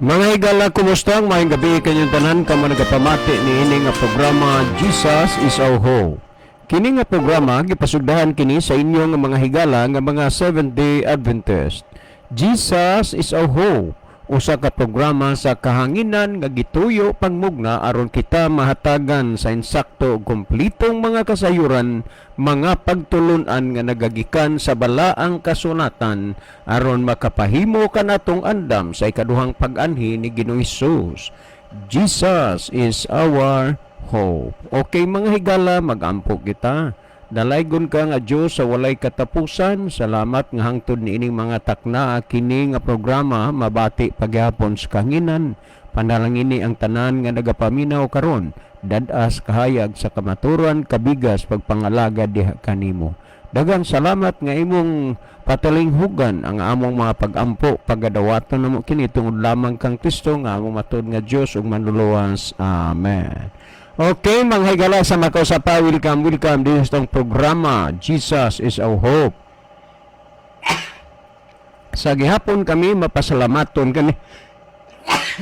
Mga higala, kumusta? Maayong gabi kanyang tanan ka managapamati ni ini nga programa Jesus is our Hope. Kini nga programa gipasugdahan kini sa inyo nga mga higala nga mga Seventh-day Adventist. Jesus is our Hope. usa ka programa sa kahanginan nga gituyo pangmugna aron kita mahatagan sa insakto ug kumplitong mga kasayuran, mga pagtulunan nga nagagikan sa balaang kasulatan aron makapahimo kanatong andam sa ikaduhang pag-anhi ni Ginoong Hesus. Jesus is our hope. Okay mga higala, mag-ampo kita. Dalaygon ka nga Diyos sa walay katapusan. Salamat nga hangtod ni ining mga takna kini nga programa mabati pagyapon sa kanginan. Panalangini ang tanan nga nagapaminaw karon. Dadas kahayag sa kamaturan kabigas pagpangalaga diha kanimo. Dagang salamat nga imong patalinghugan ang among mga pag-ampo pagadawaton namo kini tungod lamang kang Kristo nga among matud nga Dios ug manluluwas. Amen. Okay, mga higala sa makausapa, welcome din sa itong programa, Jesus is our hope. Sa gihapon kami, mapasalamaton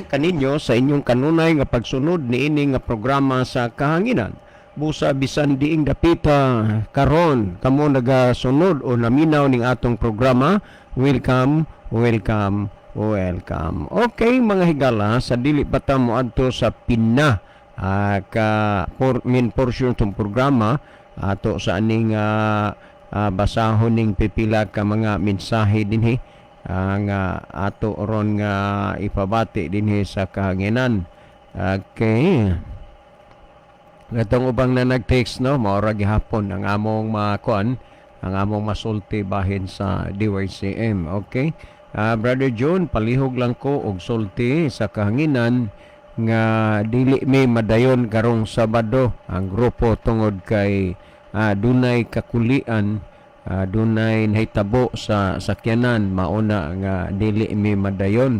kaninyo sa inyong kanunay nga pagsunod ni ini nga programa sa kahanginan. Busa bisan diing dapita karon kamo nagasunod o naminaw ning atong programa, welcome. Okay, mga higala, sa dili pa ta moadto sa pina main portion itong programa ato sa aning basahon ning pipila ka mga mensahe dinhi nga ato ron nga ipabati dinhi sa kahanginan. Okay, katong ubang na nag-text no, maura gihapon ang among makuan, ang among masulti bahin sa DYCM. Okay, Brother John, palihog lang ko og sulti sa kahanginan nga dili may madayon karong Sabado ang grupo tungod kay dunay kakulian, dunay nahitabo sa sakyanan, mauna nga dili may madayon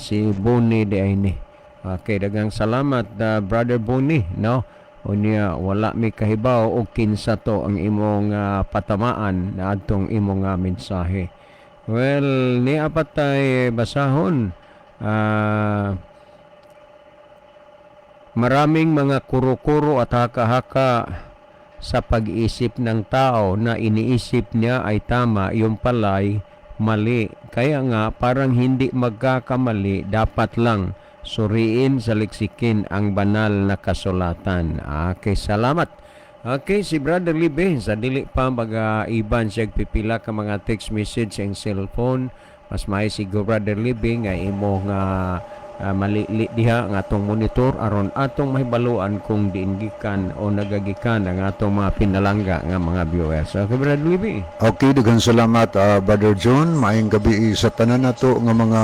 si Boni di ay ni. Okay, dagang salamat Brother Boni, no? Unya wala mi kahibaw og kinsa to ang imong patamaan na adtong imong mensahe. Well, ni apatay basahon maraming mga kuro-kuro at haka-haka sa pag-iisip ng tao na iniisip niya ay tama, yung pala'y mali. Kaya nga parang hindi magkakamali, dapat lang suriin sa leksikin ang banal na kasulatan. Okay, salamat. Okay, si Brother Libe, sa dili pa mag-iban siya pipila ka mga text message sa cellphone. Mas may si Brother Libe nga imo nga malili diha ang atong monitor aron atong mahibaluan kung diingikan o nagagikan ang atong mga pinalangga nga mga viewers. Okay, Brother Libby. Okay, daghang salamat Brother John. Maayong gabi sa tanan nato nga mga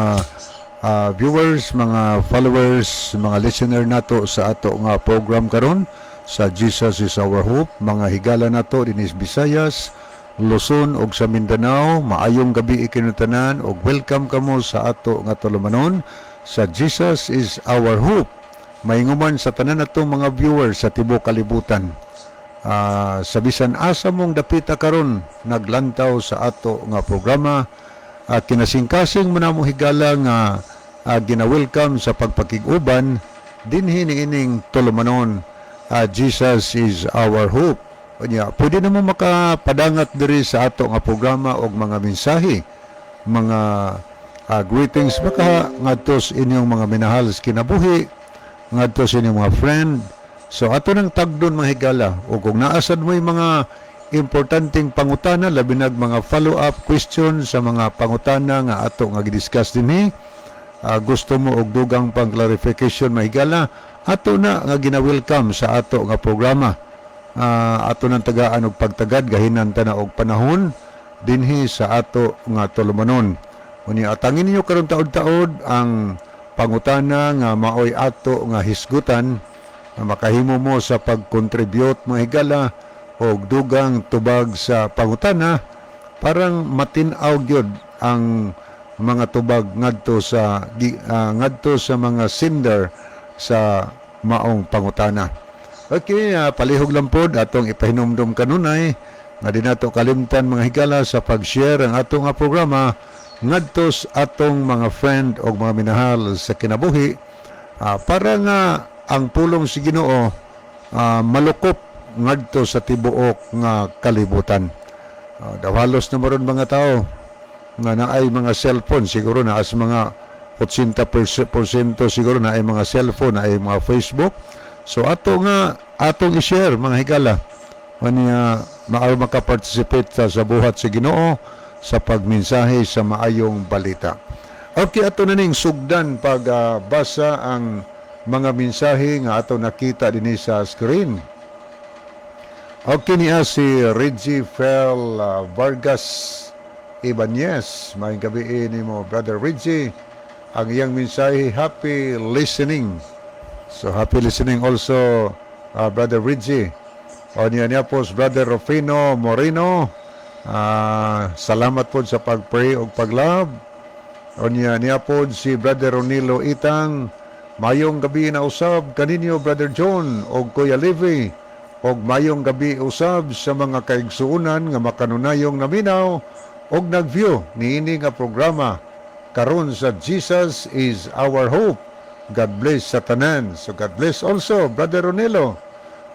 viewers, mga followers, mga listener nato sa ato nga program karon sa Jesus is our hope. Mga higala nato dinis Visayas, Luzon ug sa Mindanao, maayong gabi ikinutanan ug welcome kamo sa ato nga tulumanon sa Jesus is our hope. Mainguman sa tanan natong mga viewers sa tibuok kalibutan. Sa bisan asa mong dapita karon naglantaw sa ato nga programa, kinasingkasing manamo higala nga gina-welcome sa pagpakig-uban dinhi niining tulumanon. Jesus is our hope. Pwede na mo makapadangat diri sa ato nga programa og mga mensahe, mga greetings baka ngadto sa inyong mga minahal sa kinabuhi, ngadto sa inyong mga friend. So ato nang tagdon mga higala, o kung naasad mo yung mga importanteng pangutana, labi nag mga follow-up question sa mga pangutana nga ato nga gidiscuss dinhi, gusto mo og dugang pang clarification mga higala, ato na nga gina-welcome sa ato nga programa. Ato nang tagaan og pagtagad gahinan ta na og panahon dinhi sa ato nga tulumanon. Unya atangin ninyo karon taod-taod ang pangutana nga maoy ato nga hisgutan na makahimo mo sa pag-contribute mga higala og dugang tubag sa pangutana, parang matinaw gyud ang mga tubag ngadto sa mga sender sa maong pangutana. Okay, palihog lang pod atong ipahinumdum kanunay nga di nato kalimtan mga higala sa pag-share ang atong nga programa ngadto sa atong mga friend o mga minahal sa kinabuhi, para nga ang pulong si Ginoo malukop ngadto sa tibuok nga kalibutan. Daw halos na maron mga tao nga naay mga cellphone, siguro na as mga 80% siguro na ay mga cellphone, na ay mga Facebook. So atong i-share mga higala niya maayo makaparticipate sa buhat sa Ginoo sa pagmensahe sa maayong balita. Okay, ato na ning sugdan pagbasa ang mga mensahe nga ato nakita dinhi sa screen. Okay, niya si Reggie Fel Vargas Ibanez. Maayong gabi ni mo, Brother Reggie. Ang iyang mensahe, happy listening. So, happy listening also, Brother Reggie. O niya po, Brother Rufino Moreno. Salamat po sa pag-pray o pag-love. O niya po si Brother Ronilo Itang. Mayong gabi na usab kaninyo, Brother John o Kuya Levi. Og mayong gabi usab sa mga kaigsuunan nga makanunayong naminaw og nag-view niini nga programa karon sa Jesus is our hope. God bless sa tanan. So God bless also Brother Ronelo.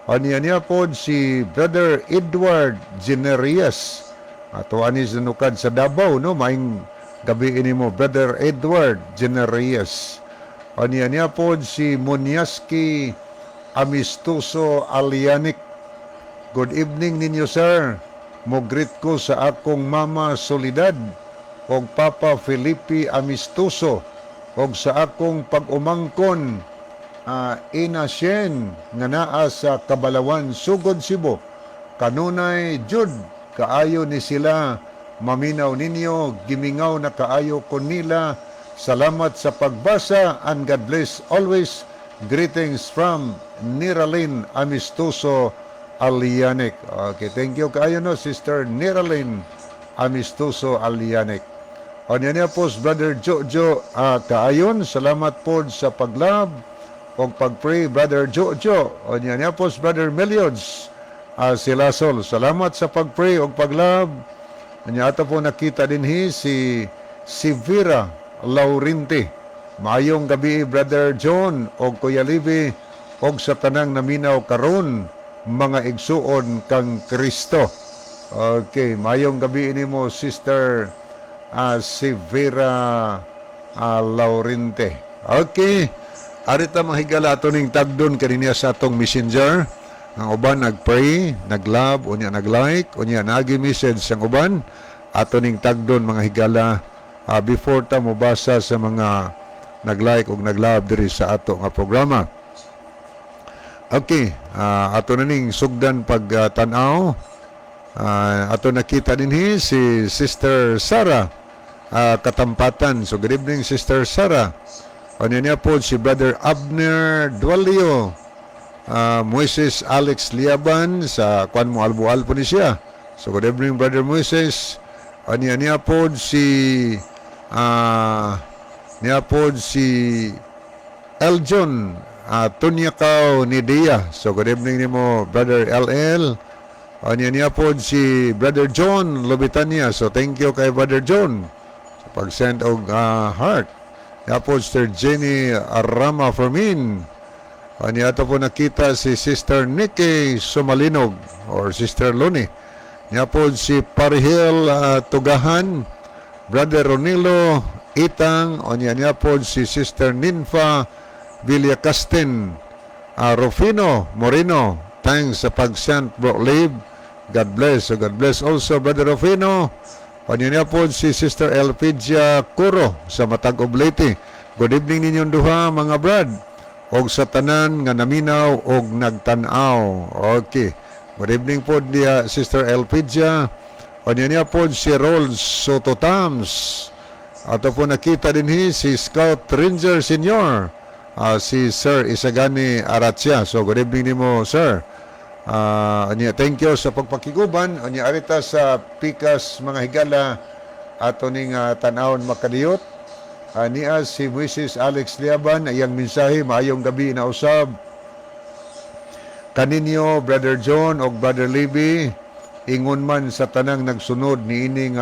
Niya po si Brother Edward Generias. Ato ani sinukad sa Davao, no? Maing gabi ini mo, Brother Edward Generias. Niya po si Munyaski Amistoso Alianic. Good evening ninyo, sir. Mo-greet ko sa akong Mama Soledad og Papa Felipe Amistoso og sa akong pag-umangkon Ina Shen nga naa sa Kabalawan, Sugod, Cebu. Kanunay jud kaayo ni sila maminaw ninyo, gimingaw na kaayo ko nila. Salamat sa pagbasa and God bless always. Greetings from Niralyn Amistoso Alianic. Okay, thank you kaayo no, Sister Niralyn Amistoso Alianic. O niya po, Brother Jojo kaayon, salamat po sa paglab o pagpray, Brother Jojo. O niya po, Brother Meliods Silasol, salamat sa pagpray o paglab. Niya ata po nakita din si Vera Laurente. Maayong gabi, Brother John o Kuya Levi o sa tanang naminaw karon mga igsuon kang Kristo. Okay, maayong gabi ini mo, Sister si Vera Laurente. Okay, arita mga higala ato ning tagdon kaniya sa atong messenger. Ang uban nagpray, naglove, unya naglike, unya nagi-message ang uban. Ato ning tagdon mga higala before ta mobasa sa mga nag-like ug nag-love diri sa ato nga programa. Okay, ato na ning sugdan pagtanaw. Ato nakita dinhi si Sister Sara Katampatan. So good evening, Sister Sara. Niya po si Brother Abner Dualio, Moises Alex Liaban sa kwan mo albual po ni siya. So good evening, Brother Moises. Niya po si Eljon Tunyakaw Nidia. So good evening ni mo, Brother LL. Niya po si Brother John Lobitania. So thank you kay Brother John sa pag-send og heart. Niya po Sister Jenny Arama Fermin. Niya po nakita si Sister Nikki Sumalinog or Sister Loni. Niya po si Parihel Tugahan, Brother Ronilo Itang. Niya po si Sister Ninfa Villacastin, Rufino Moreno. Thanks sa pag-send bro live. God bless. So God bless also Brother Rufino. Niya po si Sister Elpidia Curo sa Matag Oblete. Good evening ninyong duha mga brad. Og sa tanan nga naminaw og nagtanaw. Okay. Good evening po dia Sister Elpidia. Niya po si Rolls Sototams. Ato po nakita din si Scout Ranger Senior. Si Sir Isagani Aratia. So good evening nimo, sir. Thank you sa pagpakiguban. Arita sa pikas mga higala ato ning tanawon makadiyot. Niya si Mrs. Alex Liaban, iyang mensahe, maayong gabi na usab. Kaninyo, Brother John o Brother Libby, ingon man sa tanang nagsunod ni ining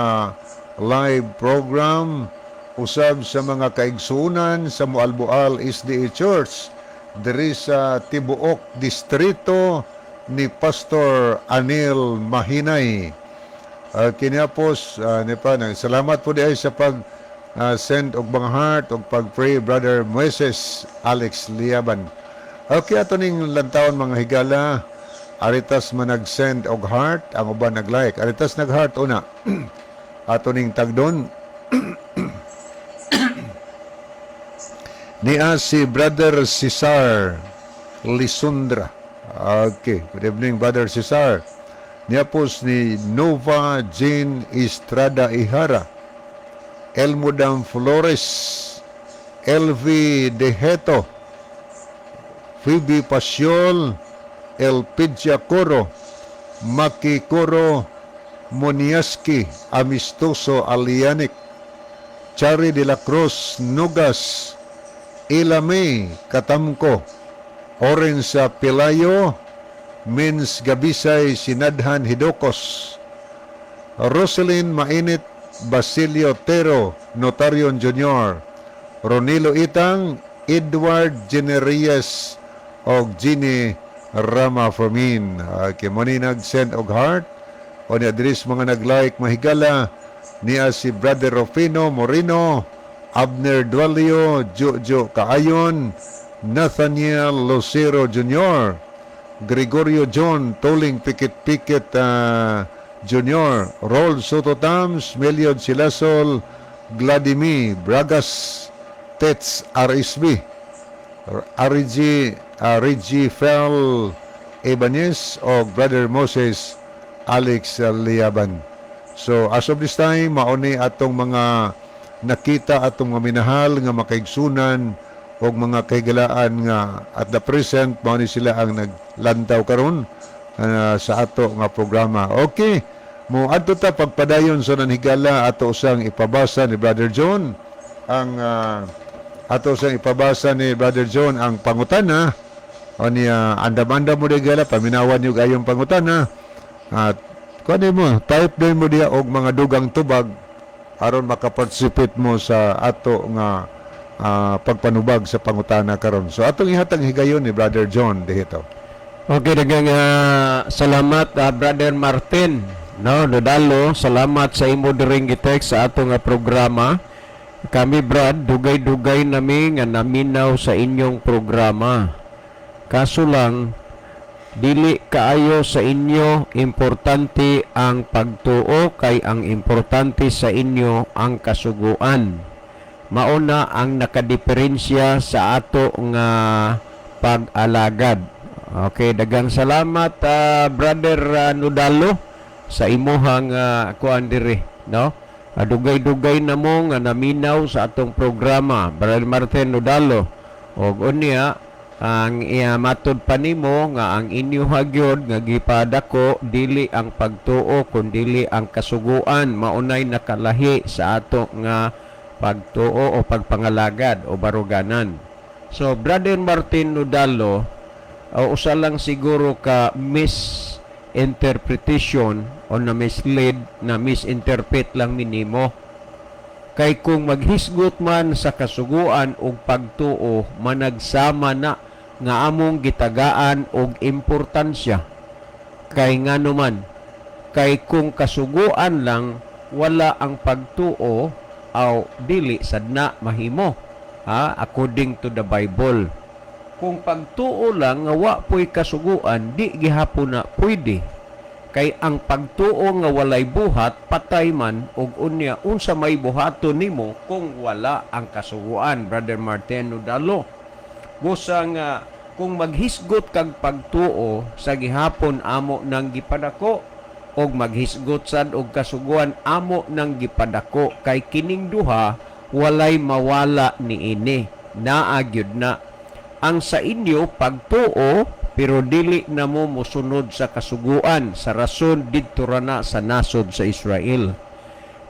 live program, usab sa mga kaigsuunan sa Mualboal SDA Church, diri sa Tibuok Distrito ni Pastor Anil Mahinay. Kinapos, salamat po di ay sa send og mga heart og pag-pray Brother Moises Alex Liaban. Okay, ato ning lantawon mga higala. Aritas man nag-send og heart, ang uban nag-like. Aritas nag-heart una. Ato ning tagdon. Niya si Brother Cesar Lisundra. Okay, good evening Brother Cesar. Niya po ni Nova Jane Estrada Ihara. Elmudam Flores, LV Deheto, Phoebe Pasiol, Elpidia Coro, Maki Coro, Moniaski, Amistoso Alianic, Chari de la Cruz Nugas, Ilame Katamko, Orensa Pilayo, Mins Gabisay Sinadhan Hidokos, Roselyn Mainit Basilio Tero, Notarion Jr., Ronilo Itang, Edward Generías, og Ginny Rama Formin. Okay, muni nag-send og heart, o ni adres mga nag-like mahigala, niya si Brother Rufino Moreno, Abner Dualio, Jojo Kaayon, Nathaniel Lucero Jr., Gregorio John, Toling Pikit-Pikit, Junior, Rol Soto Tams, Meliod Silasol, Vladimir Bragas, Tets RSB, Reggie Fel Ibanez, o Brother Moses Alex Liaban. So, as of this time, mauni atong mga nakita atong mga minahal nga makaigsunan o mga kaigalaan nga at the present, mauni sila ang naglantaw karon sa ato nga programa. Okay. Mo adto ta pagpadayon sa nanhigala ato usang ipabasa ni Brother John ang ato usang ipabasa ni Brother John ang pangutana o niya andam-andam mo digala paminawan yung ayong pangutana at kuno mo type din mo diya og mga dugang tubag aron makaparticipate mo sa ato nga pagpanubag sa pangutana karon. So atong ihatag higayon ni Brother John dihito. Okay, dagang salamat Brother Martin. No, Nodalo, salamat sa imo diring gi-text sa ato nga programa. Kami Brad, dugay-dugay nami nga naminaw sa inyong programa. Kaso lang, dili kaayo sa inyo importante ang pagtuo kay ang importante sa inyo ang kasuguan. Mauna ang nakadiferensya sa ato nga pag-alagad. Okay, dagang salamat Brother Nodalo sa imuhang kuan diri, no? Dugay-dugay na mo nga naminaw sa atong programa, Brother Martin Nodalo. Og unya ang matod pa nimo nga ang inyo hagyod nga gipadako dili ang pagtuo kundi ang kasuguan maunay nakalahi sa ato nga pagtuo o pagpangalagad o baruganan. So Brother Martin Nodalo, usa lang siguro ka misinterpretation o na mislead, na misinterpret lang minimo. Kay kung maghisgot man sa kasuguan o pagtuo, managsama na nga among gitagaan og importansya. Kay nga naman, kay kung kasuguan lang, wala ang pagtuo o dili sadna mahimo. According to the Bible. Kung pagtuo lang nga wa po'y kasuguan, di gihapon na pwede. Kay ang pagtuo nga walay buhat, patay man, ug unya unsa may buhaton nimo kung wala ang kasuguan, Brother Martin Nodalo. Busa nga, kung maghisgot kag pagtuo, sa gihapon amo nang gipadako, og maghisgot sad og kasuguan amo nang gipadako. Kay kining duha, walay mawala niini. Naagyod na. Ang sa inyo, pagtuo, pero dili na mo musunod sa kasuguan sa rason didto ra na sa nasod sa Israel.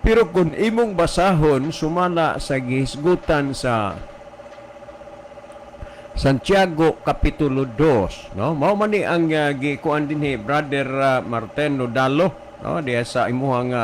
Pero kung imong basahon sumala sa gihisgutan sa Santiago Kapitulo 2, no? Mao man ni ang gikuan dinhi Brother Martin Nodalo, no? Diya sa imuhang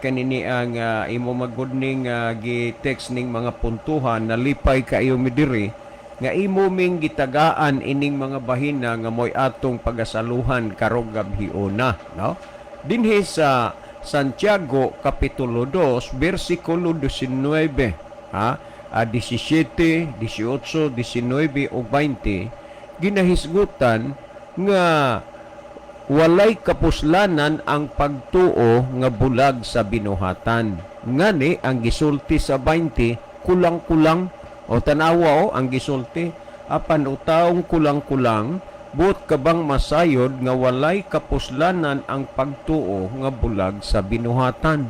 kanini ang imo magudning gi-text ning mga puntuhan nalipay kayo midiri nga imo ming gitagaan ining mga bahina nga moy atong pagasaluhan karong gabhiuna, no? Dinhi sa Santiago Kapitulo 2 versikulo 19, 17, 18, 19 o 20 ginahisgutan nga walay kapuslanan ang pagtuo nga bulag sa binuhatan. Ngani ang gisulti sa 20 kulang-kulang o tanawa ang gisulti apan utaong kulang-kulang buot kabang masayod nga walay kapuslanan ang pagtuo nga bulag sa binuhatan.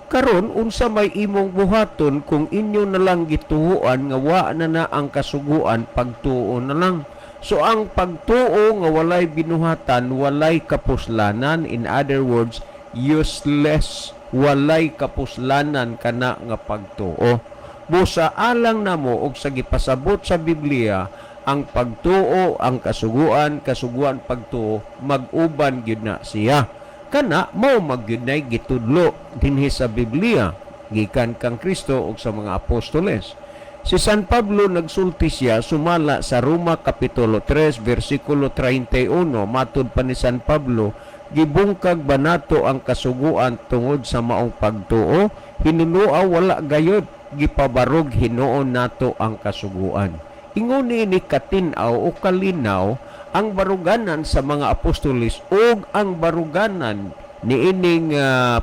Karon unsa may imong buhaton kung inyo na lang gituhuan nga wa na ang kasuguan pagtuo na lang. So ang pagtuo nga walay binuhatan, walay kapuslanan, in other words, useless, walay kapuslanan kana nga pagtuo. Busa alang namo og sa gipasabot sa Biblia, ang pagtuo, ang kasuguan pagtuo, mag-uban gyud na siya. Kana mao magyud nay gitudlo dinhi sa Biblia gikan kang Kristo ug sa mga apostoles. Si San Pablo nagsulti siya sumala sa Roma Kapitulo 3 versikulo 31, matud pa ni San Pablo, gibungkag ba nato ang kasuguan tungod sa maong pagtuo, hinunua wala gayod, gipabarog hinuon nato ang kasuguan. Ingon ni katinaw o kalinaw ang baruganan sa mga apostoles ug ang baruganan ni ining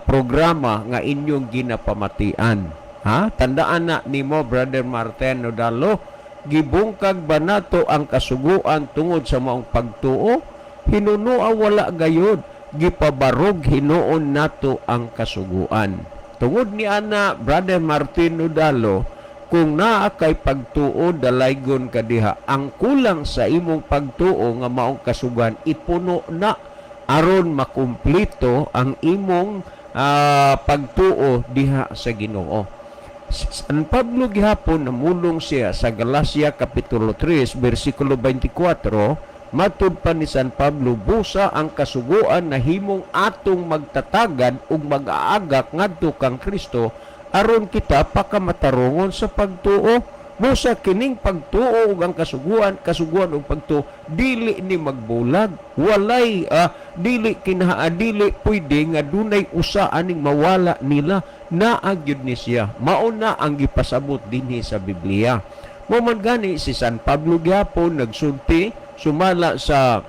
programa nga inyong ginapamatian. Tandaan na nimo Brother Martin Nodalo, gibungkag ba nato ang kasuguan tungod sa maong pagtuo, hinunua wala gayod, gipabarog hinuon nato ang kasuguan. Tungod ni ana Brother Martin Nodalo, kung naa kay pagtuo dalaygon ka diha, ang kulang sa imong pagtuo nga maong kasugan ipuno na aron makumplito ang imong pagtuo diha sa Ginoo. San Pablo gihapon namulong siya sa Galacia Kapitulo 3 versikulo 24, matud pa ni San Pablo, busa ang kasuguan na himong atong magtatagad ug mag-aagak ngadto kang Kristo aron kita pakamatarongon sa pagtuo. Busa kining pagtuo ug ang kasuguan ug pagtuo dili ni magbulag, walay dili pwede nga dunay usa aning mawala nila, naagyud ni siya. Mao na ang gipasabot dinhi sa Biblia. Mo man gani si San Pablo gyapon nagsulti sumala sa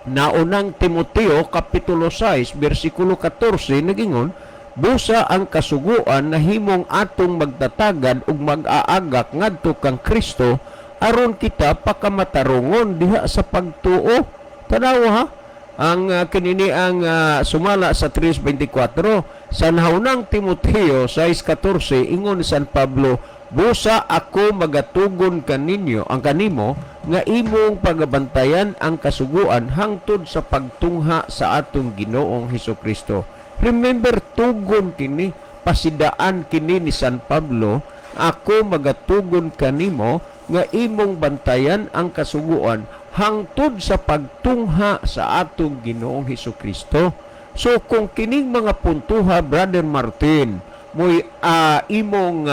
naunang Timoteo Kapitulo 6 versikulo 14 nagingon, busa ang kasuguan na himong atong magtatagad ug mag-aagak ngadto kang Kristo aron kita pakamatarongon diha sa pagtuo. Tanawa ang kinini ang sumala sa 3:24 sa naunang Timoteo 6:14 ingon ni San Pablo, busa ako magatugon kaninyo ang kanimo nga imong pagabantayan ang kasuguan hangtod sa pagtungha sa atong Ginoong Hesukristo. Remember, tugon kini, pasidaan kini ni San Pablo, ako magatugon kanimo nga imong bantayan ang kasuguan hangtod sa pagtungha sa atong Ginoong Hesukristo. So kung kining mga puntuha, Brother Martin, mo'y imong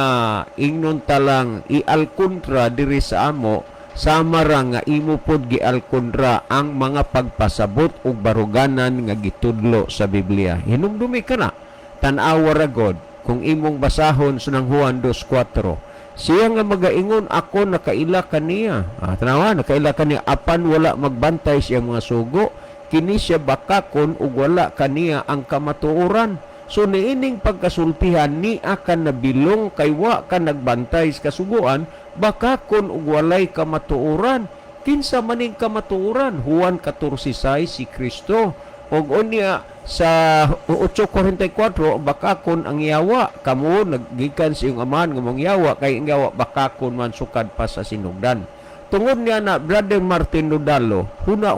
ingnon talang ialkontra diri sa amo, samara nga imo pod gialkontra ang mga pagpasabot ug baruganan nga gitudlo sa Biblia. Hinumdumi ka na, tan-awa ra God, kung imong basahon sunang Juan 2:4. Siya nga magaingon, ako nakaila kaniya. Tanawa, nakaila kaniya, apan wala magbantay siya mga sugo, kini siya bakakon ug wala kaniya ang kamatuoran. So niining pagkasultihan ni akan nabilong kay wa ka nagbantay sa kasuguan, baka kun ug walay kamatuoran. Kinsa maning kamatuoran? Juan 14:6 si Kristo. Og unya sa 8:44 baka kun ang yawa kamo naggikan sa iyong amahan nga mong yawa kay ang yawa baka kun man sukad pa sa sinugdan. Tungod niya na Brother Martin Nodalo, huna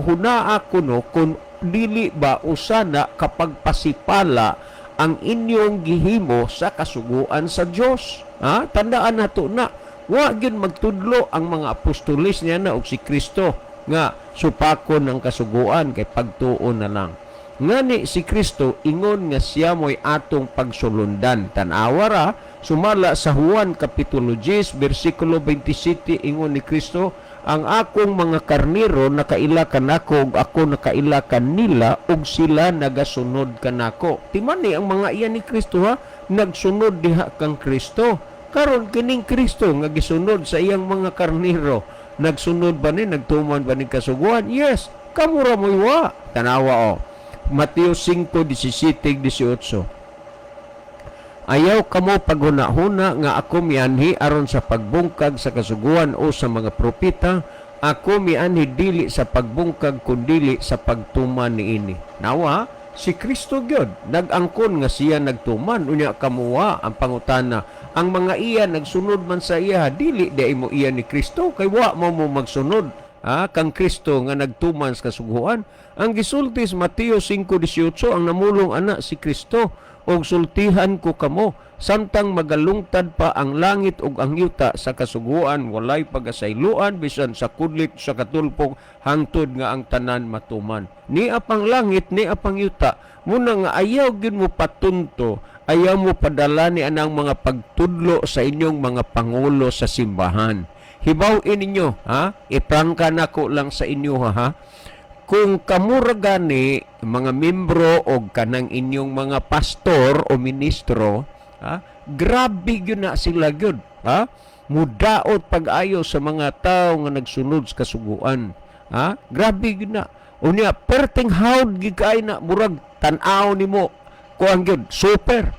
ako no kung dili ba usana kapag pasipala ang inyong gihimo sa kasuguan sa Dios. Tandaan nato na wa gyud magtudlo ang mga apostoles niya na og si Kristo nga supakon ang kasuguan kay pagtuo na lang. Ngani si Kristo ingon nga siya mo'y atong pagsulundan. Tan-awa ra sumala sa Juan Kapitulo 10 versikulo 27 ingon ni Kristo, ang akong mga karniro nakaila kanako ug ako nakaila kanila ug sila nagasunod kanako. Timani ang mga iyan ni Kristo ha, nagsunod diha kang Kristo. Karon kining Kristo nga gisunod sa iyang mga karniro, nagsunod ba ni, nagtuman ba ni kasuguan? Yes, kamura mo'y wa. Tanawa o. Mateo 5:17-18. Ayaw kamo paghuna-huna nga ako mianhi aron sa pagbungkag sa kasuguan o sa mga propeta, ako mianhi dili sa pagbungkag kundi sa pagtuman niini. Nawa, si Kristo gyud nag-angkon nga siya nagtuman unya kamuwa ang pangutana. Ang mga iya nagsunod man sa iya, dili di mo iya ni Kristo kay wa mo magsunod kang Kristo nga nagtuman sa kasuguan. Ang gisulti sa Mateo 5:18 ang namulong ana si Kristo og sultihan ko kamo samtang magalungtad pa ang langit ug ang yuta sa kasuguan walay pagasayloan bisan sa kudlit sa katulpog hangtod nga ang tanan matuman. Ni apang langit ni apang yuta muna nga ayaw gyud mo patunto, ayaw mo padala ni anang mga pagtudlo sa inyong mga pangulo sa simbahan. Hibaw-in ninyo, iprangka nako lang sa inyo ha. Kung kamura gani mga membro o kanang inyong mga pastor o ministro, grabe yun na sila yun. Mudaot pag-ayo sa mga tao nga nagsunod sa kasuguan. Grabe yun na. Unya, perting hawd gikay na murag tanaw ni mo. Kuang yun, super.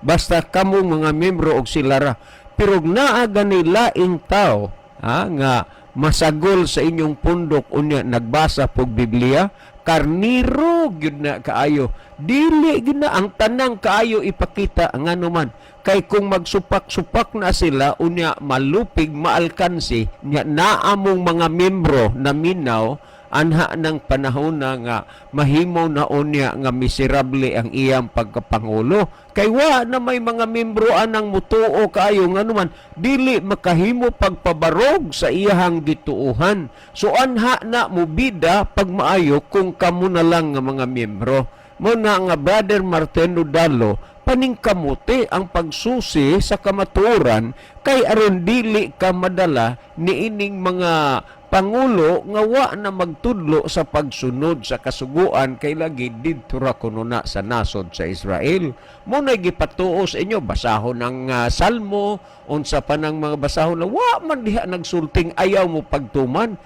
Basta kamong mga membro o sila ra. Pero naaga nila ing tao nga masagol sa inyong pundok unya nagbasa pog Biblia, karniro gyud na kaayo, dili gyud na ang tanang kaayo ipakita ngano man kay kung magsupak-supak na sila unya malupig maalkansi nya naamong mga membro na minaw anha ng panahon na nga mahimaw na unya nga miserable ang iyang pagkapangulo. Kay wa na may mga membro anang mutuo kaayo nga naman dili makahimo pagpabarog sa iyahang gituuhan. So anha na mubida pag maayo kung kamo na lang nga mga membro. Muna nga Brother Martin Udalo, paningkamuti ang pagsusi sa kamatuoran kay aron dili ka madala niining mga pangulo nga wa na magtudlo sa pagsunod sa kasuguan kay lagi didto ra kuno na sa nasod sa Israel. Munay gipatuo sa inyo basahon ng salmo unsa pa ng mga basahon na wa man diha nagsulting ayaw mo pagtuman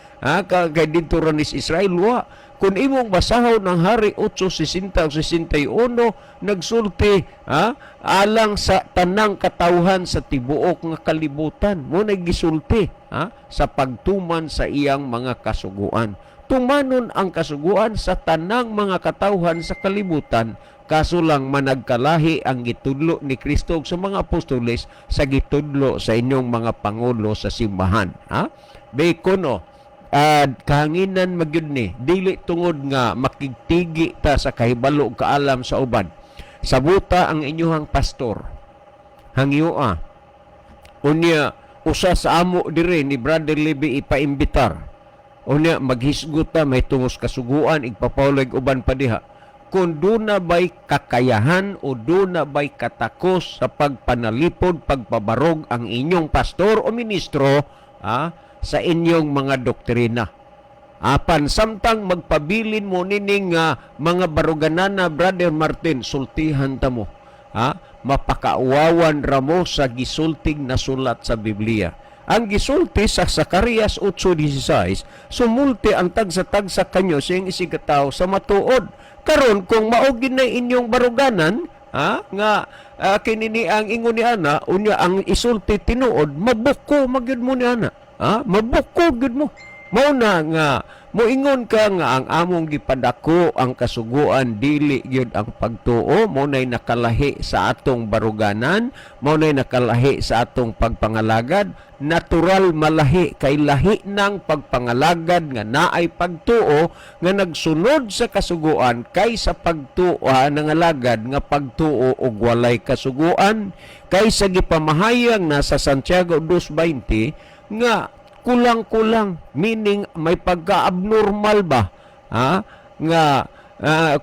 kay didto ra ni Israel wa. Kung imong basahon ng Hari 8:60-61 nagsulti alang sa tanang katawhan sa tibuok nga kalibutan mo gisulti sa pagtuman sa iyang mga kasuguan. Tumanon ang kasuguan sa tanang mga katawhan sa kalibutan kaso lang managkalahi ang gitudlo ni Kristo sa mga apostoles sa gitudlo sa inyong mga pangulo sa simbahan. Bekono kahanginan magyud ni dili tungod nga makigtigi ta sa kahibalo kaalam sa uban. Sabuta ang inyong pastor hangyoa unya usa sa amo dire ni Brother Levi ipaimbitar unya maghisgot ta may tungos kasuguan igpapaulig uban pa diha kung duna ba'y kakayahan o duna ba'y katakos sa pagpanalipod pagpabarog ang inyong pastor o ministro sa inyong mga doktrina. Apan samtang magpabilin mo nining mga baruganan na Brother Martin, sultihan ta mo. Mapakauwawan ra mo sa gisulting na sulat sa Biblia. Ang gisulti sa Zacarias 8:16, sumulti ang tagsa-tagsa kanyo siyang isigataw sa matuod. Karon kung maugin na inyong baruganan, kinini ang ingon ni ana, unya ang isulti tinuod, mabuko magyud mo ni ana. Mabuko gud mo. Mao na nga moingon ka nga ang among gipadako ang kasuguan dili gyud ang pagtuo, mao nay nakalahi sa atong baruganan, mao nay nakalahi sa atong pagpangalagad, natural malahi kay lahi ng pagpangalagad nga naay pagtuo nga nagsunod sa kasuguan kaysa pagtuo ng alagad nga pagtuo og walay kasuguan kaysa gipamahayag na sa Santiago 2:20 nga kulang-kulang, meaning may pagka-abnormal ba nga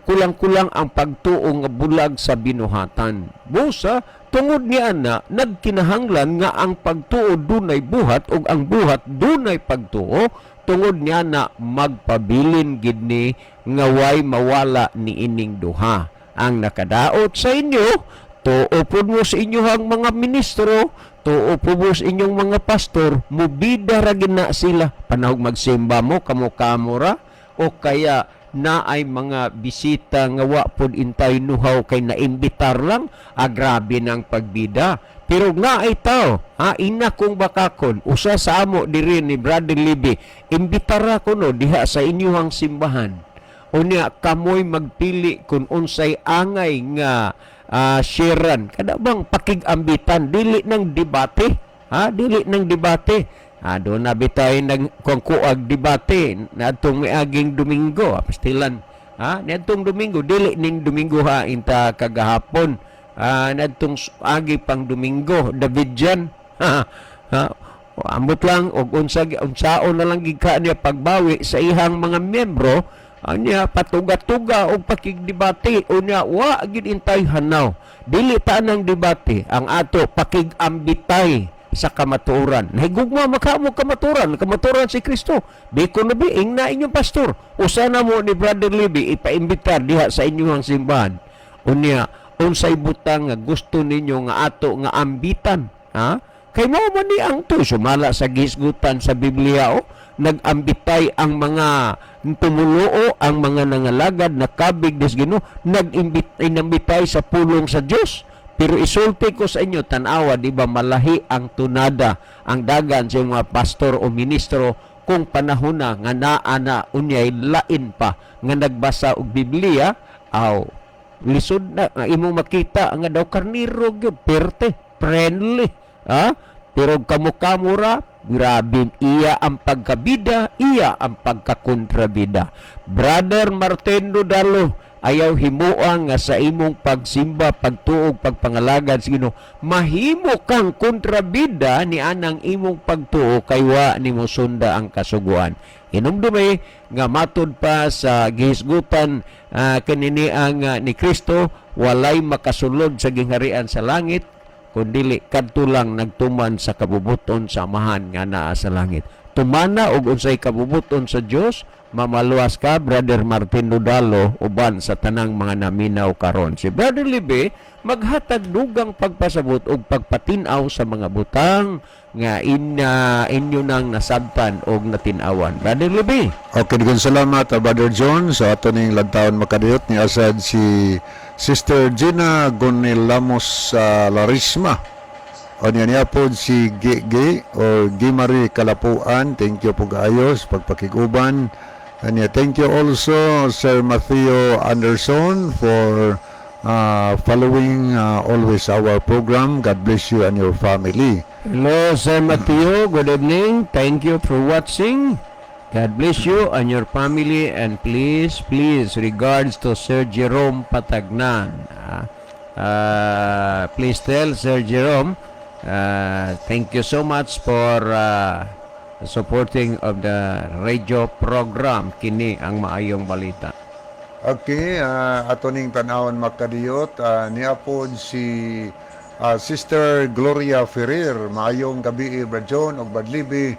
kulang-kulang ang pagtuo nga bulag sa binuhatan. Busa tungod niya na nagkinahanglan nga ang pagtuo dunay buhat ug ang buhat dunay pagtuo, tungod niya na magpabilin gid ni nga way mawala ni ining duha. Ang nakadaot sa inyo, tuo pod mo sa inyohang mga ministro, tuo po mo sa inyong mga pastor, mubida ra gid na sila panahog magsimba mo kamo ra, o kaya na ay mga bisita nga wa pod intay nuhaw kay naimbitar lang, grabe ng pagbida. Pero nga ay tao, ina kong bakakon, usa sa amo diri ni Brother Libby, imbitara ko no diha sa inyong simbahan. Unya kamoy magpili kung unsay angay nga sharean. Kada bang pakigambitan, dili ng debate, dili ng debate. Doon na bitay nagkuang debate na itong miaging Domingo. Pastilan. Na itong Domingo, dili ning Domingo inta kagahapon. Na itong agi pang Domingo, Davidian. Ambot lang, o unsaon na lang gika niya pagbawi sa ihang mga miyembro, niya patuga-tuga o pakigdebate, o niya, wa gid intay hanaw. Dili ta ng debate, ang ato pakigambitay sa kamatuoran. Nahigugma makamo kamatuoran si Kristo. Biko na biing na inyong pastor. Usa na mo ni Brother Libby ipaimbitar diha sa inyong simbahan. Unya, unsay butang nga gusto ninyo nga ato nga ambitan. Kay mao man ni ang to sumala sa gisgutan sa Biblia nagambitay ang mga tumuluo, ang mga nangalagad na kabig des Ginoo, nag-imbitay sa pulong sa Dios. Pero isulti ko sa inyo, tanawa, di ba malahi ang tunada, ang dagan sa mga pastor o ministro kung panahon na nga naana unyay lain pa nga nagbasa og Biblia, lisod na nga imong makita nga daw karniro gyud, perte, friendly, pero kamura, grabe, iya ang pagkabida, iya ang pagkakontrabida. Brother Martin Dudalo, ayaw himuang nga sa imong pagsimba, pagtuog, pagpangalagad sa Ginoo, mahimo kang kontrabida ni anang imong pagtuo kay wa nimo sunda ang kasuguan. Hinumdumi nga matud pa sa gihisgutan kanini ang ni Kristo, walay makasulod sa gingharian sa langit kundili kadto lang nagtuman sa kabubuton sa amahan nga naa sa langit. Tumana og unsay kabubuton sa Dios, mamaluwas ka, Brother Martin Dudalo, uban sa tanang mga naminaw karon. Si Brother Libby maghatag dugang pagpasabot og pagpatinaw sa mga butang nga inyo nang nasabtan og natinawan. Brother Libby. Okay, daghang salamat Brother John sa ato ning lantawon makadiyot ni asad si Sister Gina Gonilamos Larisma. O niya po si G o Gimari Kalapuan. Thank you po kaayos pagpakiguban. And thank you also Sir Matthew Anderson for following always our program. God bless you and your family. Hello, Sir Matthew. Good evening. Thank you for watching. God bless you and your family, and please regards to Sir Jerome Patagnan. Please tell Sir Jerome, thank you so much for supporting of the radio program kini ang maayong balita. Okay, ato ning tanawon makadiyot niya po si Sister Gloria Ferrer. Maayong gabi Brother John og Badlibi,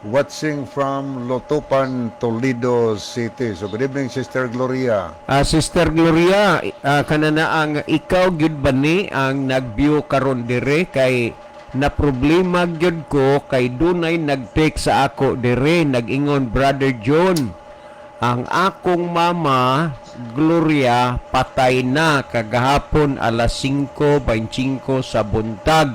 watching from Lotopan, Toledo City. So good evening Sister Gloria. Sister Gloria, kanana ang ikaw gyud ba ni ang nagview karon dire kay na problema gyud ko kay dunay nag-text sa ako dire nag-ingon, Brother John, ang akong mama Gloria patay na kagahapon alas 5:25 sa buntag.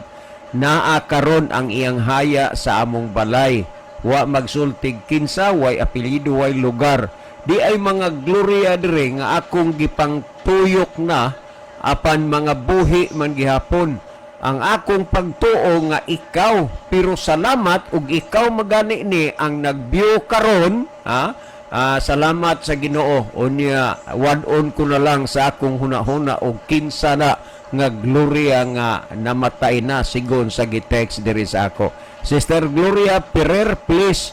Naa karon ang iyang haya sa among balay. Wa magsultig kinsa, way apelyido, way lugar. Di ay mga Gloria dire nga akong gipangtuyok na apan mga buhi man gihapon. Ang akong pagtuo nga ikaw, pero salamat ug ikaw magani ni ang nagview karon, salamat sa Ginoo. Unya wadon ko na lang sa akong hunahuna og kinsa na nga Gloria nga namatay na sigon sa gitext diri sa ako. Sister Gloria Ferrer, please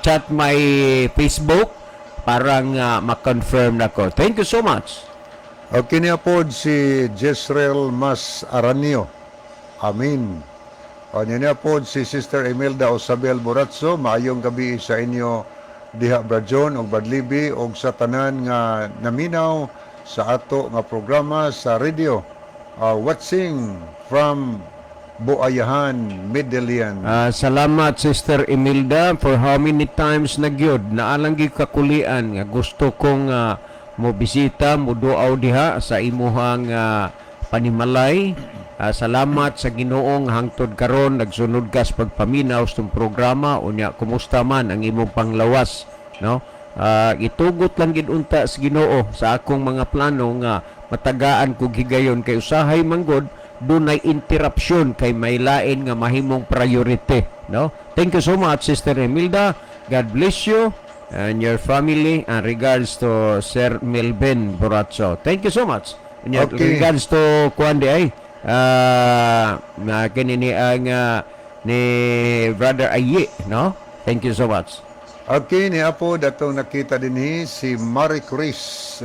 chat my Facebook para nga ma-confirm nako. Thank you so much. Okay niya po si Jezreel Mas Aranio. Amin. O niya po si Sister Imelda Osabel Boratso, maayong gabi sa inyo diha Bradjon ug Badlibi ug sa tanan nga naminaw sa ato nga programa sa radio. Watching from Buayahan, Medellin. Salamat Sister Imelda for how many times na gyud naalanggi kakulian nga gusto kong mo bisita mo duaw diha sa imuhang panimalay. Salamat sa Ginoong hangtod karon nagsunod ka sa pagpaminaw sa programa unya kumusta man ang imong panglawas, no? Itugot lang gid unta sa Ginoo sa akong mga plano nga matagaan kog higayon kay usahay manggod dunay interruption kay may lain nga mahimong priority, no? Thank you so much Sister Imelda. God bless you and your family, and regards to Sir Melvin Boratso. Thank you so much. And Okay. regards to kuan di ay kinini ang ni Brother Ayi, no? Thank you so much. Okay, ni Apo datong nakita dinhi si Marie Chris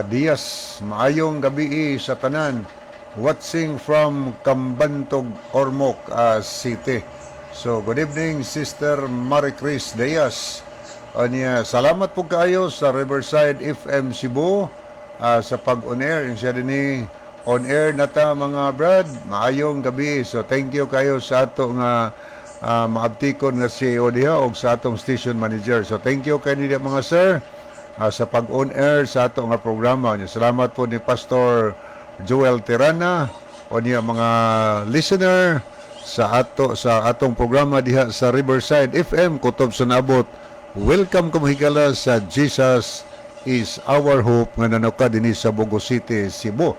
Diaz. Maayong gabi sa tanan. Watching from Kambantog, Ormoc City. So, good evening, Sister Marie Chris Diaz. Salamat po kayo sa Riverside FM Cebu sa pag-on-air. Siya din on-air na ta mga brad. Maayong gabi. So, thank you kayo sa ato nga maabtikon nga CEO diha o sa atong station manager. So, thank you kayo nila mga sir sa pag-on-air sa ato nga programa. Salamat po ni Pastor Joel Tirana o niya mga listener sa atong programa diha sa Riverside FM kutob sa naabot. Welcome kumahigala sa Jesus is Our Hope nga nanuka dinhi sa Bogo City, Cebu.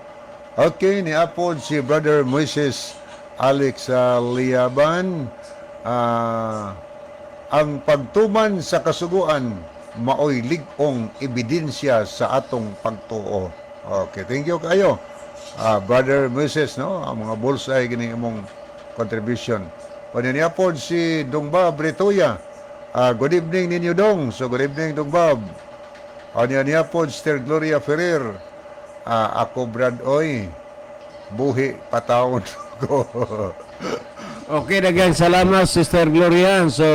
Okay, ni apod si Brother Moises Alex Liaban. Ang pagtuman sa kasuguan maoy lig-ong ebidensya sa atong pagtuo. Okay, thank you kayo. Brother Moses, no? Ang mga bulsay gini imong contribution. Niya po si Dongba Bretoya. Good evening ninyo dong. So good evening Dongba. Niya po Sister Gloria Ferrer. Ako Brad Oy. Buhi pataon ko. Okay, daghang salamat Sister Gloria. So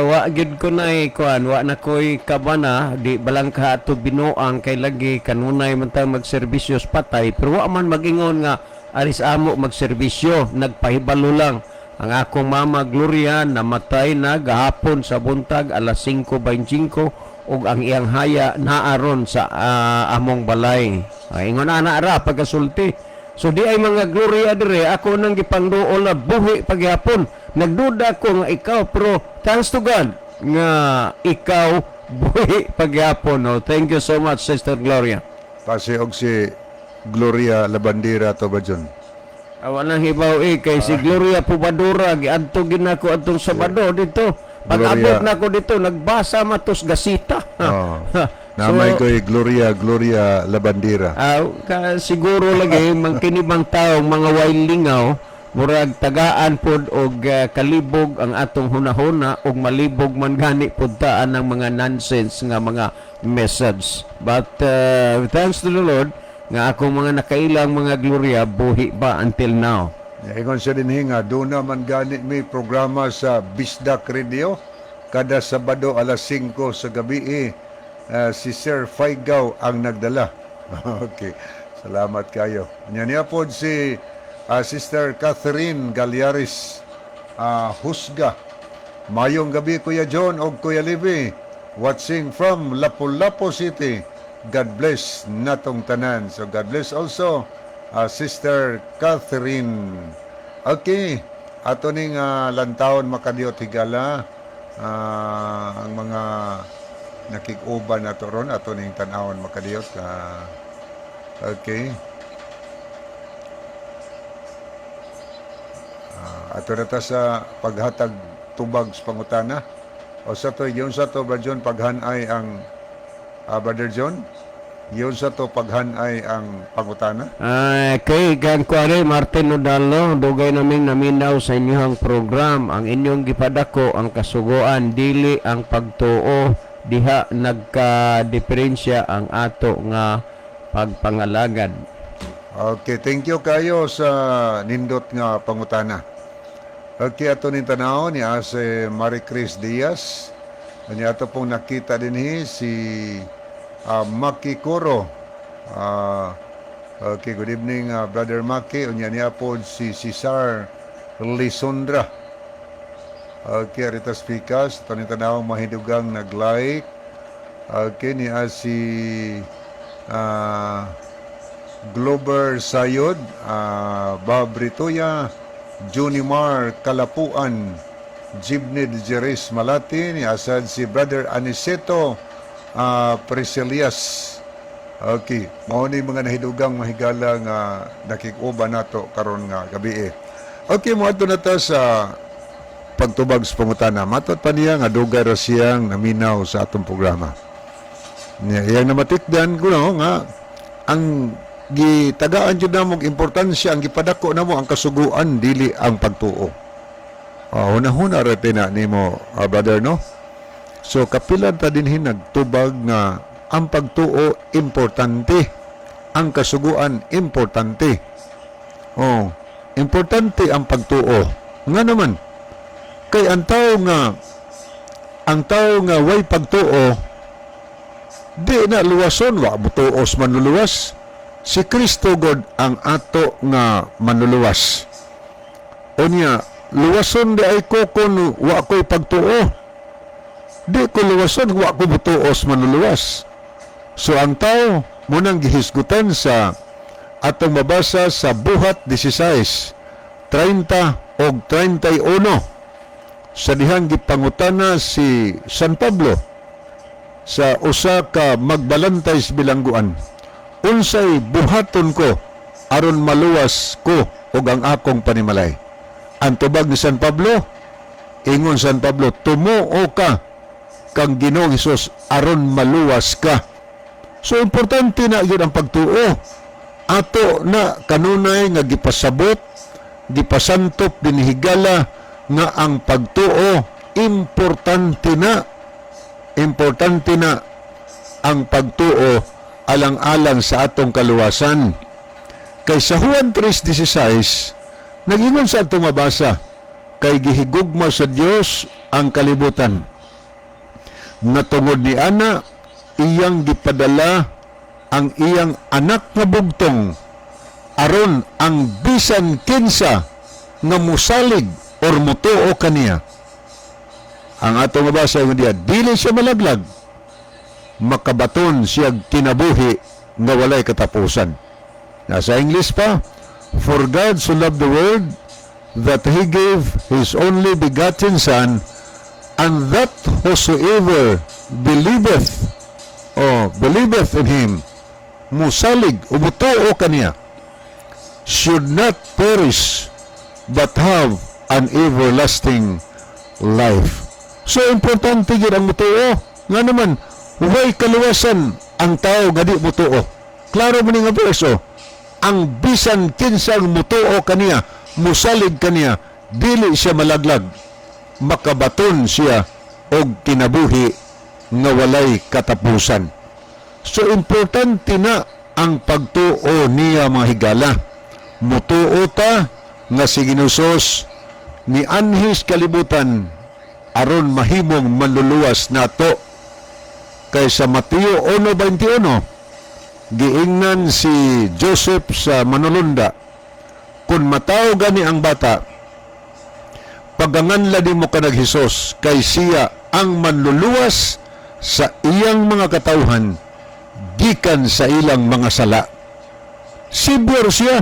wa gid ko na kuan, wa na koy kabana di balang ka ato binuang kay lagi kanunay man ta magserbisyos patay pero wa man magingon nga aris amo magserbisyo, nagpahibalo lang. Ang akong mama Gloria namatay na gahapon sa buntag alas 5:25 ug ang iyang haya naaron sa among balay. Ingon ana ra pagkasulti. So di ay mga Gloria dire ako nang gipangduol na buhi paghapon. Nagduda ko nga ikaw pero thanks to God nga ikaw buhi paghapon. No? Thank you so much Sister Gloria. Kasi og si Gloria Labandera to ba dyan? Awan nang hibaw kay si Gloria Pubadura giadto ginako adtong Sabado dito. Pag-abot na ko dito nagbasa matos gasita. Namay ko'y Gloria Labandera. Siguro lagi mangkinibang taong mga wailingaw murag tagaan pod og kalibog ang atong hunahuna og malibog man gani pod taan ng mga nonsense nga mga message. But thanks to the Lord nga akong mga nakailang mga Gloria buhi ba until now. Ingon siya din nga, doon naman gani may programa sa Bisdak Radio kada Sabado alas 5 sa gabi si Sir Faigaw ang nagdala. Okay, salamat kayo. Niya po si Sister Catherine Galyaris Husga. Mayong gabi Kuya John o Kuya Libby, watching from Lapu-Lapu City. God bless natong tanan. So God bless also Sister Catherine. Okay, ato ning lantawon makadiot higala ang mga nakig-uban nato ron ato ning tan-awon makadiot. Okay. Ato na ta sa paghatag tubag sa pangutana. O sa to, yun sa to, Brother John, paghanay ang Brother John, yun sa to, paghanay ang pangutana. Kay kan kuare Martin Odalo, dugay naming naminaw sa inyong program. Ang inyong gipadako ang kasuguan, dili ang pagtuo, diha nagka-diferensya ang ato nga pagpangalagad. Okay, thank you kayo sa nindot nga pangutana. Okay, ato ni tanaw ni Ase Marie Chris Diaz. Kanya ato pong nakita din si Maki Kuro. Okay, good evening Brother Maki. Unya niya po si Cesar Lisondra. Okay, Rita Spikas. Ato ni tanaw mahidugang nag-like. Okay, ni si Glover Sayod, Bob Ritoya, Junimar Kalapuan, Jibnid Jeris Malati, ni asad si Brother Aniceto Preselias. Okay, mao ni mga nahidugang mahigala nga nakikuba nato karon nga gabi. Okay, mo ato na ta sa pagtubag sa pangutana. Matot pa niya nga dugay ra siyang naminaw sa atong programa. Iyang namatikdan ko no, nga ang gitagaan jud namong importansya, ang gipadako namo ang kasuguan dili ang pagtuo. Una-una ra na nimo brother no. So kapilan ta dinhi nagtubag nga ang pagtuo importante, ang kasuguan importante. Importante ang pagtuo. Nga naman kay ang tao nga way pagtuo di na luwason wa butuos manluluwas. Si Kristo God ang ato nga manluluwas. Unya, luwason di ay ko kung wa ko'y pagtuo. Di ko luwason, wa ko butuos manluluwas. So ang tao, munang gihisgutan sa atong mabasa sa Buhat 16, 30 o 31. Sa dihang gipangutana si San Pablo sa usa ka magbalantays bilangguan. Unsay buhaton ko aron maluwas ko ug ang akong panimalay. Ang tubag ni San Pablo, ingon San Pablo, tumuo ka kang Ginoong Hesus aron maluwas ka. So importante na yun ang pagtuo. Ato na kanunay nga gipasabot, gipasantop dinhigala nga ang pagtuo importante na. Importante na ang pagtuo alang-alang sa atong kaluwasan. Kay sa Juan 3:16, nag-ingon sa atong mabasa, kay gihigugma sa Dios ang kalibutan. Natungod ni ana, iyang gipadala ang iyang anak nga bugtong aron ang bisan kinsa nga musalig or mutuo kaniya. Ang atong mabasa yung diya, dili siya malaglag, makabaton siya kinabuhi nga walay katapusan. Nasa English pa, for God so loved the world that He gave His only begotten Son, and that whosoever believeth in Him, musalig, umutuo kaniya, should not perish, but have an everlasting life. So, importante yun ang mutuo. Nga naman, way kaluwasan ang tao nga di mutuo. Klaro mo nga verso, ang bisan kinsang mutuo kaniya, musalig kaniya, dili siya malaglag, makabaton siya og kinabuhi nga walay katapusan. So importante na ang pagtuo niya mga higala. Mutuo ta nga si Ginusos ni anhis kalibutan aron mahimong manluluwas nato. Kay sa Mateo 1:21, giingnan si Joseph sa manulunda, kung mataw gani ang bata, paganganla di mo ka naghisos, kay siya ang manluluwas sa iyang mga katawhan, gikan sa ilang mga sala. Sibyor siya,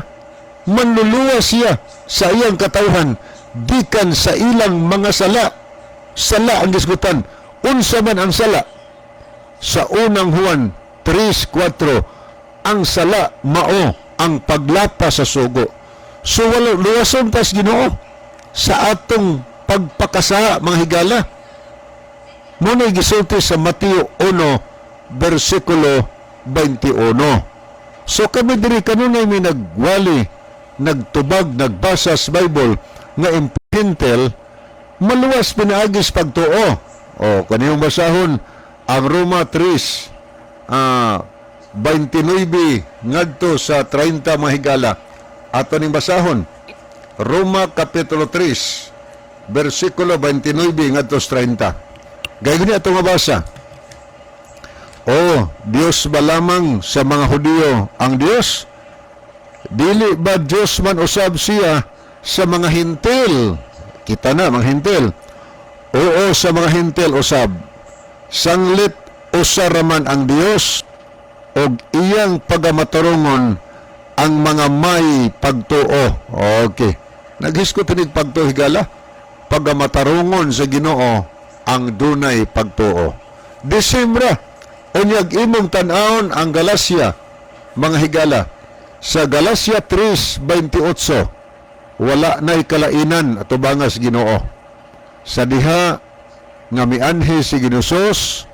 manluluwas siya sa iyang katawhan, gikan sa ilang mga sala. Sala ang gisgutan. Unsa man ang sala? Sa unang Juan 3:4, ang sala mao ang paglapa sa sugo. So wala luwason tas Ginoo sa atong pagpakasa mga higala. Muna gisulti sa Mateo 1:21. So kami diri kanunay may nagwali, nagtubag, nagbasa sa Bible nga impintel, maluwas pinaagis pagtuo. O kaniyong basahon ang Roma 3 29 ngadto sa 30 mahigala. Ato ning basahon. Roma Kapitulo 3, versikulo 29 ngadto sa 30. Gayon ato mabasa. O Dios ba lamang sa mga Hudiyo ang Dios? Dili ba Dios man usab siya sa mga hintil? Kita na mga hintil. Oo, sa mga hintil usab. Sanglit usaraman ang Dios og iyang pagamaturungon ang mga may pagtuo. Okay. Naghiskot tinig pagtuo higala. Pagamatarungon sa Ginoo ang dunay pagtuo. Disembre, unyag imong tan-awon ang Galacia, mga higala. Sa Galacia 3:28, wala na'y kalainan at ubangas Ginoo. Sa diha nga mianhi si Ginusos,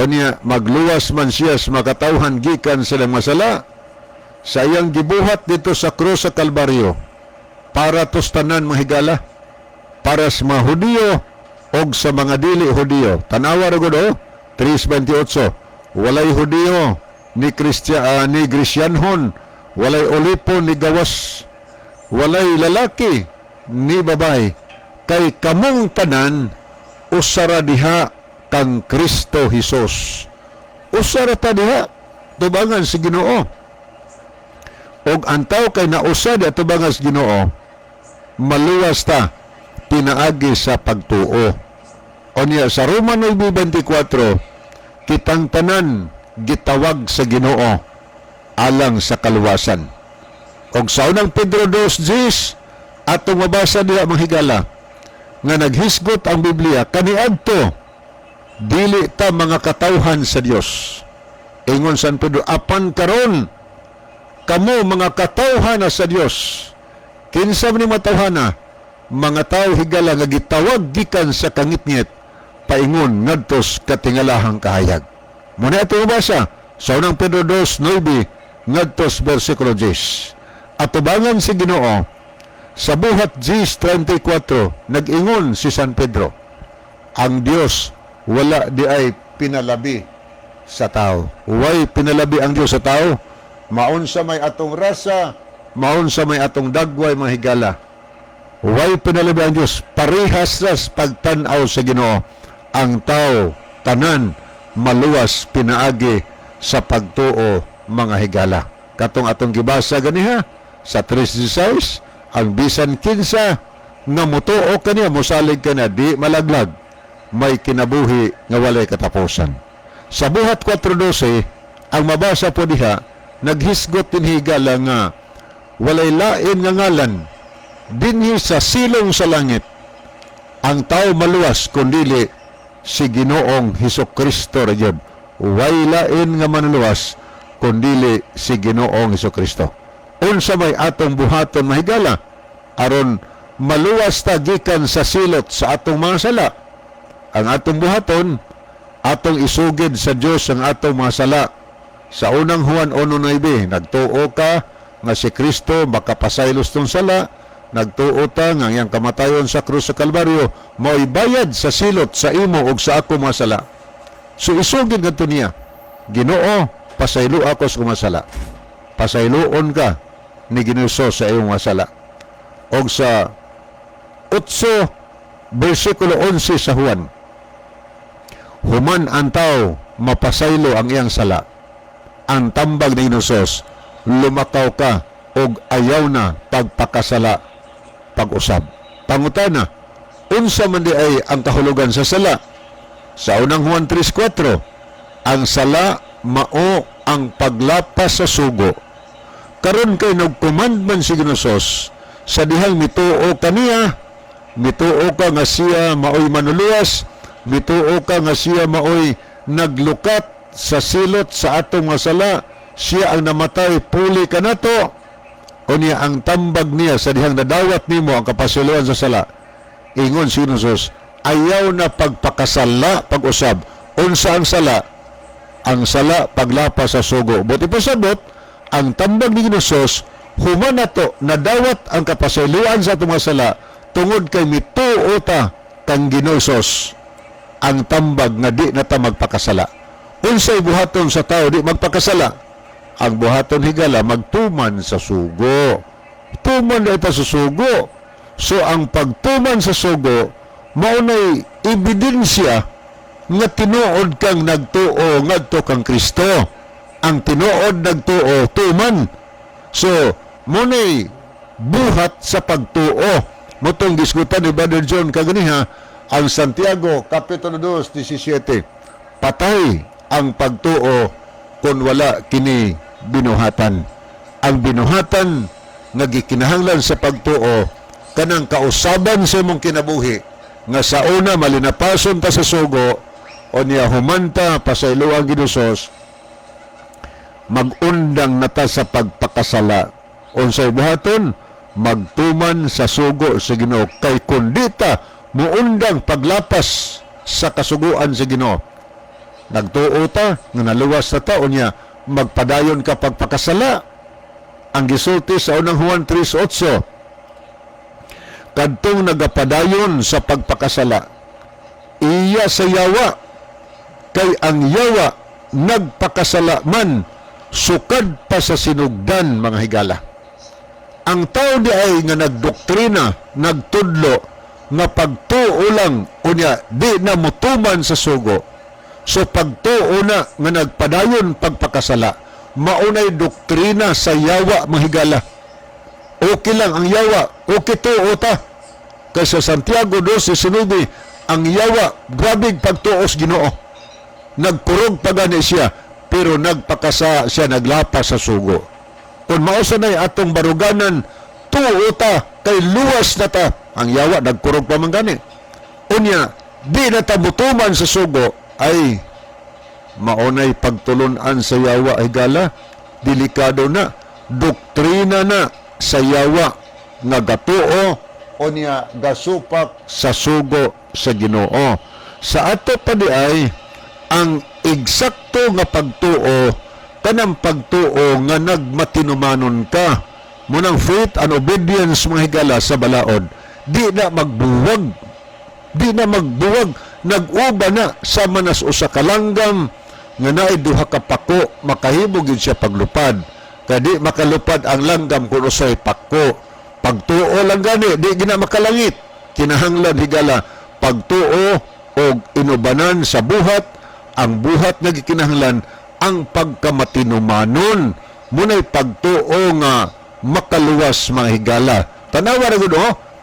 unya magluwas man siya sa makatawhan gikan silang masala, sa iyang gibuhat dito sa krus sa Kalbaryo, para tustanan mga higala, para sa mga Hudiyo o sa mga dili Hudiyo. Tanawa ra gud 3:28. Walay Hudiyo ni Krisyanhon, walay olipo ni gawas, walay lalaki ni babay, kay kamong tanan usara diha kang Kristo Hesus. Usara ta diha tubangan si Ginoo. Og antaw kay nausa di tubangan si Ginoo, maluwas ta pinaagi sa pagtuo. Onya sa Roma 9:24, kitang tanan gitawag sa Ginoo alang sa kaluwasan. Og sa unang Pedro 2:10 atong mabasa diha mga higala nga naghisgot ang Biblia kaniadto dili ta mga katawhan sa Dios. Ingon San Pedro, apan karon kamo mga katawhan na sa Dios. Kinsa man ni matawhana? Mga tao higala nga gitawag gikan sa kangitngit paingon ngadtos katingalahang kahayag. Muna ito mabasa sa unang Pedro 2:9 ngadtos versikulo 10. Atubangan si Ginoo sa buhat 10:34 nag-ingon si San Pedro, ang Dios wala di ay pinalabi sa tao. Way pinalabi ang Dios sa tao. Maun sa may atong rasa, maun sa may atong dagway mga higala. Way pinalabi ang Dios. Parehas ras pagtan-aw sa Ginoo. Ang tao, tanan, maluwas, pinaagi sa pagtuo mga higala. Katong atong gibasa ganiha sa 3:16, ang bisan kinsa nga mutuo kaniya, musalig kaniya, di malaglag, may kinabuhi nga walay katapusan. Sa buhat 4:12, ang mabasa po diha, naghisgot din higala nga walay lain nga ngalan dinhi sa silong sa langit ang tao maluwas kundili si Ginoong Hesukristo ra jud. Way lain nga manluwas kundili si Ginoong Hesukristo. Unsa may atong buhaton mahigala aron maluwas ta gikan sa silot sa atong mga sala. Ang atong buhaton atong isugid sa Dios ang atong mga sala. Sa unang Juan 1:9, nagtuo ka nga si Kristo makapasaylos tong sala. Nagtuo ta nga iyang kamatayon sa krus sa Kalbaryo mao'y bayad sa silot sa imo ug sa ako mga sala. So isugid ngadto niya, Ginoo, pasaylo ako sa mga sala. Pasayloon ka ni Ginoo sa iyong mga sala. Og sa 8 versikulo 11 sa Juan, human ang tao mapasaylo ang iyang sala. Ang tambag ni Ginoo, lumakaw ka og ayaw na pagpakasala pag-usab. Pangutana, unsa man di ay ang kahulugan sa sala? Sa unang Juan 3:4, ang sala mao ang paglapas sa sugo. Karon kay nagcommandman si Ginoo sa dihang mituo kaniya, mituo ka nga siya maoy manuluwas, mituo ka nga siya maoy naglukat sa silot sa atong nga sala, siya ang namatay puli kanato. Unya ang tambag niya sa dihang nadawat nimo ang kapasuluan sa sala. Ingon si Ginoo, ayaw na pagpakasala pag-usab. Unsa ang sala? Ang sala paglapas sa sugo. Buti pasabot, ang tambag ni Ginoo, human nato nadawat ang kapasuluan sa atong mga sala tungod kay mituo ta kang Ginoo. Ang tambag nga di na ta magpakasala. Unsay buhaton sa tao di magpakasala? ang buhaton higala magtuman sa sugo. Tuman na ito sa sugo. So ang pagtuman sa sugo maunay ebidensya nga tinuod kang nagtuo ngadto kang Kristo. Ang tinuod nagtuo tuman. So munay buhat sa pagtuo. Motong diskutan ni Brother John kaganiha ang Santiago Kapitulo 2:17. Patay ang pagtuo kung wala kini binuhatan. Ang binuhatan nga gikinahanglan sa pagtuo kanang kausaban sa imong kinabuhi nga sa una malinapason ta sa sugo o niya humanta pasayloang ginusos magundang nata sa pagpakasala unsay buhaton magtuman sa sugo sa Ginoo kay kundita muundang paglapas sa kasuguan sa Ginoo nagtuo ta nga naluwas na ta unya magpadayon ka pagpakasala ang gisulti sa unang Juan 3:8 kadtong nagapadayon sa pagpakasala iya sa yawa kay ang yawa nagpakasala man sukad pa sa sinugdan mga higala. Ang tao di ay nga nagdoktrina nagtudlo nga pagtuo lang unya di na mutuman sa sugo so pagtuo na nga nagpadayon pagpakasala maunay doktrina sa yawa mga higala. Okay lang ang yawa, okay tuo ta. Kasi sa Santiago 2:19, ang yawa, grabing pagtuos Ginoo. Nagkurog pa gani siya, pero nagpakasa siya naglapas sa sugo. Kung mausa na atong baruganan, tuo ta, kay luwas na ta. Ang yawa, nagkurog pa man gani. Unya, di na ta mutuman sa sugo, ay maunay pagtulunan sa yawa ay gala, delikado na, doktrina na, sa yawa nga gatuo o niya gasupak sa sugo sa Ginoo. Sa ato pa di ay ang eksakto nga pagtuo kanang pagtuo nga nagmatinumanon ka munang faith and obedience mga higala sa balaod di na magbuwag nag-uba na sa manas usa ka langgam nga naay duha ka pako makahimo gid siya paglupad kadi makalupad ang langgam kung usay pako. Pagtuo lang gani, di gina makalangit. Kinahanglan higala pagtuo o inubanan sa buhat, ang buhat nga gikinahanglan ang pagkamatinumanon. Munay pagtuo nga makaluwas mga higala. Tanawa ra gud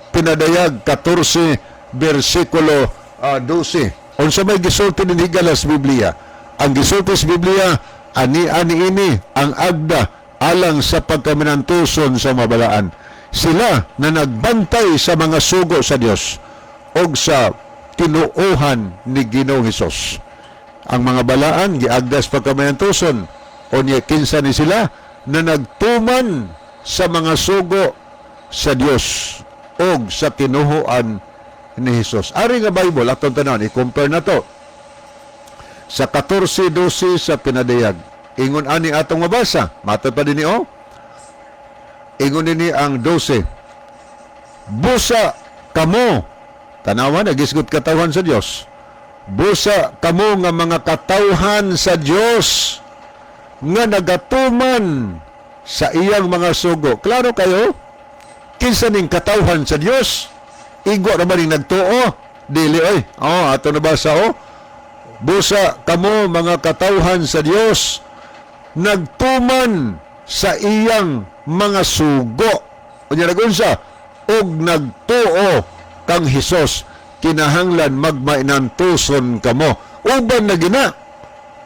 pinadayag 14 bersikulo 12. Unsa may gisulti ni higala sa Biblia? Ang gisulti sa Biblia ani ini ang agda alang sa pagkaminantuson sa mabalaan. Sila na nagbantay sa mga sugo sa Dios o sa tinuohan ni Ginoong Hesus. Ang mga balaan, giagdas pagkaminantuson o niya kinsa ni sila na nagtuman sa mga sugo sa Dios o sa tinuohan ni Hesus. Ari nga Bible, atong tanan, i-compare na to sa 14:12 sa pinadayag. Ingon ani atong mabasa. Matod pa din Ingon ni ang 12. Busa kamo. Tanawa, nagisgot katawhan sa Dios. Busa kamo nga mga katawhan sa Dios nga nagatuman sa iyang mga sugo. Klaro kayo? Kinsa ning katawhan sa Dios? Igo naman ning nagtuo. Dili ato nabasa Busa kamo mga katawhan sa Dios nagtuman sa iyang mga sugo. Unya nagunsa og nagtuo kang Hesus kinahanglan magmainantuson kamo. Uban na gina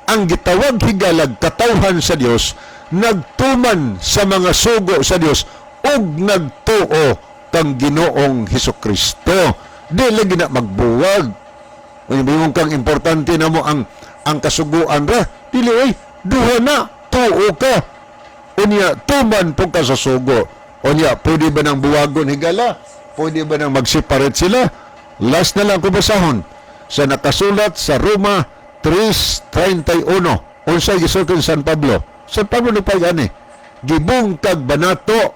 ang gitawag higalag katawhan sa Dios nagtuman sa mga sugo sa Dios og nagtuo kang Ginoong Hesukristo. Dili gina magbuwag. Unya kang importante na mo ang kasuguan ra. Dili duha na tuo ka. Unya tuman po ka sa sugo. Unya pwede ba nang buwagon higala? Pwede ba nang mag-separate sila? Last na lang ko basahon sa nakasulat sa Roma 3:31. Unsay gisulti San Pablo? San Pablo nagpagani. Gibungkag banato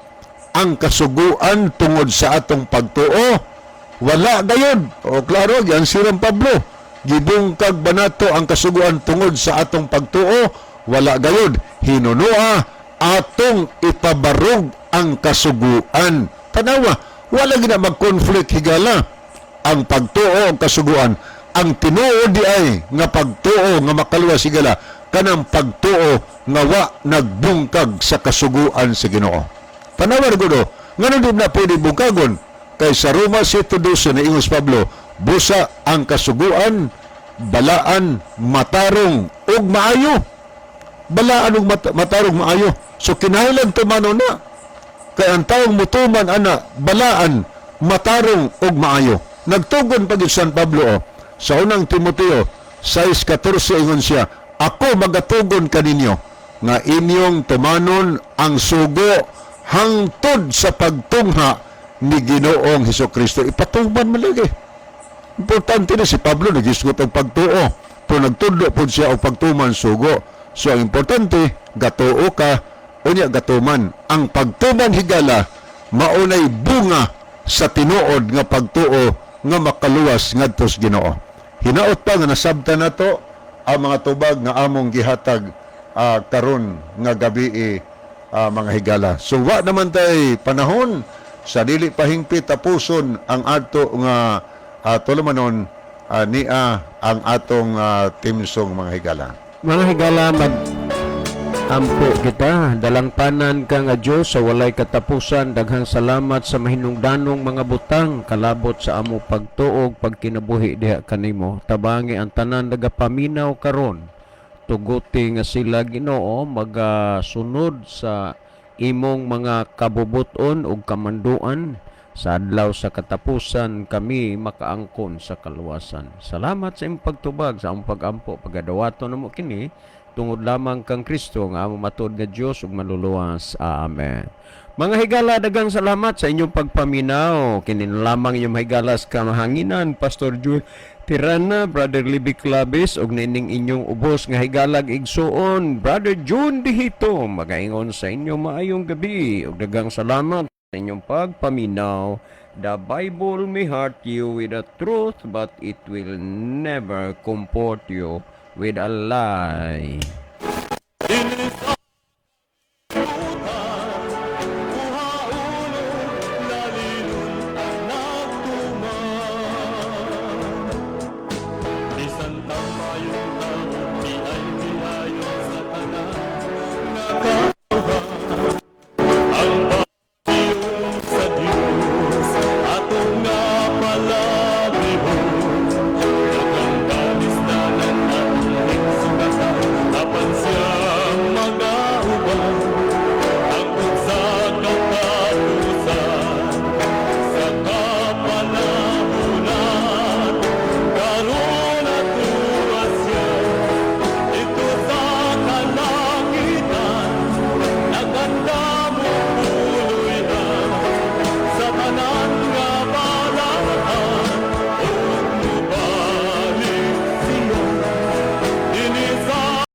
ang kasuguan tungod sa atong pagtuo. Wala dayon. O klaro, yan si San Pablo. Gibungkag banato ang kasuguan tungod sa atong pagtuo. wala gayud hinunua atong ipabarog ang kasuguan. Tanawa, wala gina mag-conflict higala ang pagtuo ang kasuguan. Ang tinuo di ay nga pagtuo nga makaluwas higala kanang pagtuo nga wa nagbungkag sa kasuguan sa Ginoo. Tanawa gudo, ngano di na pwede bungkagon kay sa Roma 7:12 na ingos Pablo, busa ang kasuguan, balaan, matarong ug maayo. Balaan ug matarong maayo. So kinahanglan tumano na kay ang taong mutuman ana balaan, matarong ug maayo. Nagtugon pa gid San Pablo sa unang Timoteo 6:14 ingon siya, ako magatugon kaninyo nga inyong tumanon ang sugo hangtod sa pagtungha ni Ginoong Hesukristo. Ipatuman malagi. Importante na si Pablo nagisgot ang pagtuo. Pero nagtudlo po siya ang pagtuman sugo. So ang importante, gatuo ka, unya gatuman. Ang pagtuman higala, maunay bunga sa tinuod nga pagtuo nga makaluwas ngadto sa Ginoo. Hinaot pa nga nasabta na to ang mga tubag nga among gihatag karon nga gabi mga higala. So wa naman tay panahon sa dili pahingpit tapuson ang ato nga tulumanon niya ang atong timsong mga higala. Mga higala, ampo kita, dalangpanan ka nga Diyos sa walay katapusan, daghang salamat sa mahinungdanong mga butang, kalabot sa amo pagtuog, pagkinabuhi diha kanimo, tabangi ang tanan nagapaminaw karon, tuguti nga sila Ginoo, magasunod sa imong mga kabubuton ug kamanduan, sa adlaw sa katapusan kami makaangkon sa kaluwasan. Salamat sa imong pagtubag, sa among pagampo, pagadawato namo kini, tungod lamang kang Kristo nga among matud nga Dios ug manluluwas. Amen. Mga higala, daghang salamat sa inyong pagpaminaw. Kini lamang inyong higalas kamahanginan, Pastor Joel Tirana, Brother Libby Clavis, ug nining inyong ubos nga higalag igsuon, Brother June Dihito. Magaingon sa inyo maayong gabi ug daghang salamat sa inyong pagpaminaw. The Bible may hurt you with the truth, but it will never comfort you with a lie.